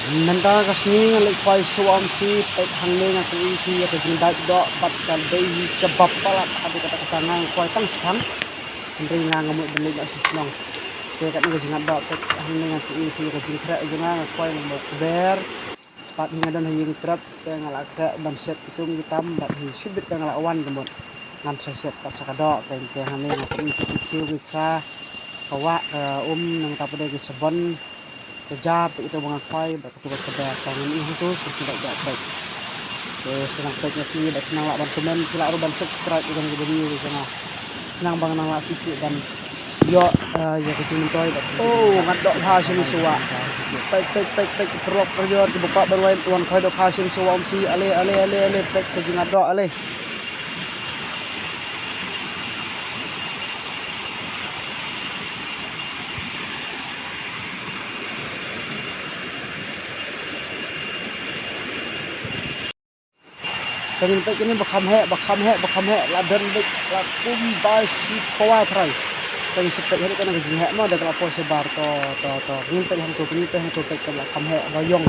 Mentang kasni ngalai kwai suam si pek hangne nga kui ki atau jindak dok pat kal dei sebab pala ada kata tangan kwai tang stang ndri nga ngamuk beli nak sisnong te kat nga jingat dok pek hangne nga kui ki ka jingkra jenga nga kwai nang mau ber pat hinga dan haying trap te ngalak kra ban set kitum kitam bat hi subit te ngalak wan kemut ngan set pat sakadok te hangne nga kui ki kiu ki kra kawa nang tapade ki sebon kejap itu mga kwai ba ketua kedai tangan ini tu tidak dapat senang baik lagi dak kenang lak ban komen kila ban subscribe dengan video sana senang bang nang lak susu dan yo ya kecil toy ngadok ha sini suwa pek terok perjor di buka berwain tuan khoi dok ha sini suwa si ale pek kejing ngadok ale Kami pek ini bakam he la dan bek la kum ba si kawa trai kami sepet hari kana gejing he ma dak la po sebar to ngin pek hang to pek ka bakam he bayong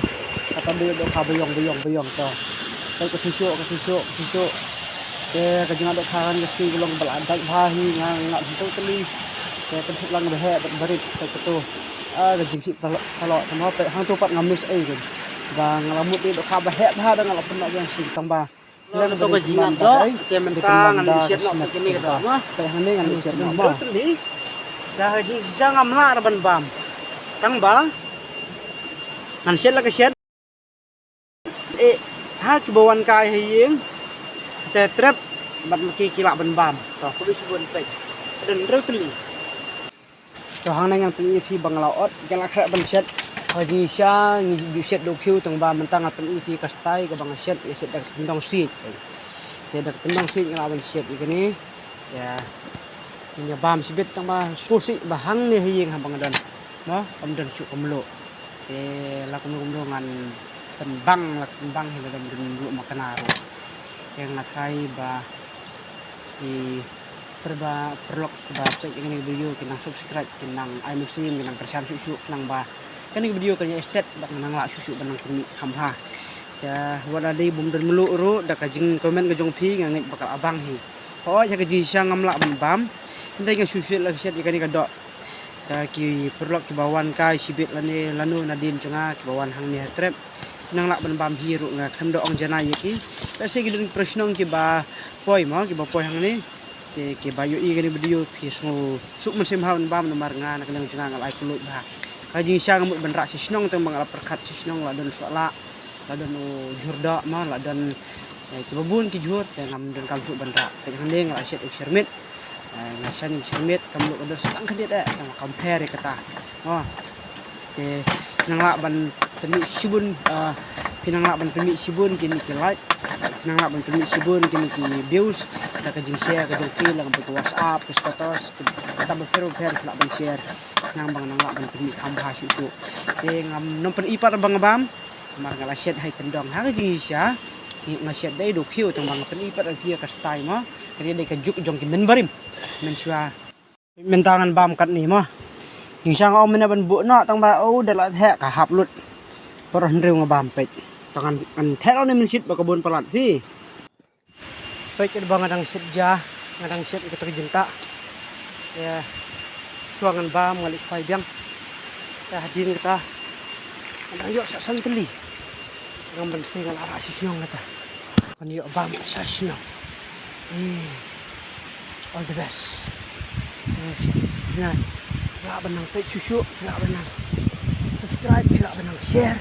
kata dia dok ha bayong to pek ko tisu ke gejing dok kharan ke si belum beladak bahi ngak tu teli ke kentut lang behe berit pek tu gejing si kalau sama pek hang tu pat ngamis ai kan bang lamut dia dok ha behe bah dengan la penak yang si tambah Lalu to kajingan do, tementang ngan siat no kini kada mah. Pehane ngan siat no mah. Dah haji sisa ngamla raban bam. Tang ba? Ngan siat la ka siat. Ha ki bawan kai hayeng. Te trap bat maki kilak ban bam. To kudu subun pek. Dan reu teli. To hang ngan pi bang laot galak kra ban siat. Haji sya ngi set do kiu tang ba mentang apen ipi kastai ka bang set ya set dak tendong sit te dak tendong sit ngalawan set ikani ya kinya bam sibet tang ba susi bahang ne hiyeng habang dan no amdan su kumlo te lakum ngan tembang hila dan dulu makanaro yang ngatrai ba di perlok ba pe ngani video kinang subscribe kinang ai musim kinang kersan susu kinang ba kan video kan estet bak nang lak susu banang kumi hamha ya wala dei bum dan melu ru dak kajing komen gajong pi ngait bakal abang hi ho ya kaji sang ngamlak ban bam kendai nga susu lagi set ikan kadok ta ki perlok ki bawan kai sibit lanu nadin cunga ki bawan hang ni trap nang lak ban bam hi ru nga khamdo ong jana yaki ta se gidin prashnong ki ba poi mo ki ba poi hang ni te ki bayu i gani video pi suk men sim haun bam nomar nga nak nang cunga ngal ai kulut ba kaji siang mut benrak sisnong teng bang perkat sisnong la dan soala la dan jurda ma la dan ki babun ki jur teng ngam dan kam su benrak ke jang la set eksermit ngasan eksermit kam lu ada setang ka dia teng compare kata oh te nang la ban temi sibun pinang la ban temi sibun kini ki like nang la ban temi sibun kini ki views ta ka jing share ka jong pi lang ke WhatsApp ke status ta ba pero la ban share nang bang nang lak ban temi khamba susu te ngam nompen ipar bang bam mar ngala set hai tendong ha ka jing sya nga set dai do phiu tang bang pen ipar phia ka stai ma kali dai ka juk jong ki men barim men sya men tangan bam kat ni ma ing sang om men ban bu no tang ba o da la the ka hap lut por hreu nga bam pek tangan an the ni men sit ba kabun palat phi pek bang ngadang set ja ngadang set ka terjenta ya suangan bam ngalik kwai biang ta hadin kita ada yo sasan teli ngam ban singal ara sisnong kata kan yo bam sasnong all the best nah la benang pe susu la benang subscribe la benang share